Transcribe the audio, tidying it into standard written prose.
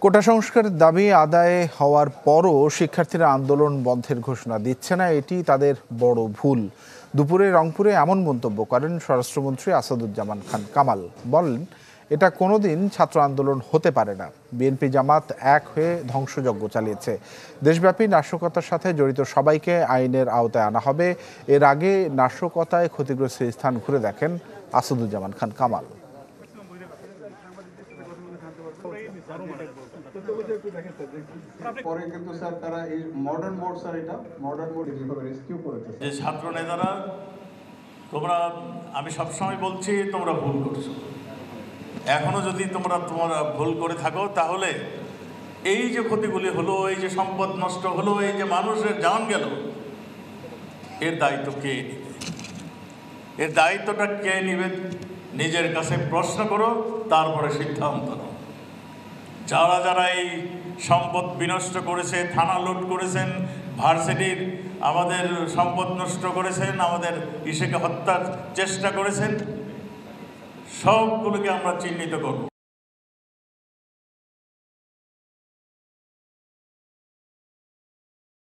কোটা সংস্কারের দাবি আদায় হওয়ার পরও শিক্ষার্থীরা আন্দোলন বন্ধের ঘোষণা দিচ্ছে না, এটি তাদের বড় ভুল। দুপুরে রংপুরে এমন মন্তব্য করেন স্বরাষ্ট্রমন্ত্রী আসাদুজ্জামান খান কামাল। বলেন, এটা কোনোদিন ছাত্র আন্দোলন হতে পারে না। বিএনপি জামাত এক হয়ে ধ্বংসযজ্ঞ চালিয়েছে। দেশব্যাপী নাশকতার সাথে জড়িত সবাইকে আইনের আওতায় আনা হবে। এর আগে নাশকতায় ক্ষতিগ্রস্ত স্থান ঘুরে দেখেন আসাদুজ্জামান খান কামাল। পরে কিন্তু স্যার তারা এই মডার্ন মোড স্যার এটা মডার্ন মোড যেভাবে রেস্কিউ করেছে যে ছাত্র নেতারা তোমরা, আমি সবসময় বলছি তোমরা ভুল করছো। এখনো যদি তোমরা ভুল করে থাকো তাহলে এই যে ক্ষতিগুলি হলো, এই যে সম্পদ নষ্ট হলো, এই যে মানুষের জান গেল, এর দায়িত্ব কে নিবে? এর দায়িত্বটা কে নিবে? নিজের কাছে প্রশ্ন করো, তারপরে সিদ্ধান্ত নাও। যারা যারা এই সম্পদ বিনষ্ট করেছে, থানা লুট করেছেন, ভার্সিটির আমাদের সম্পদ নষ্ট করেছেন, আমাদের ইসেকে হত্যার চেষ্টা করেছেন, সবগুলোকে আমরা চিহ্নিত করব।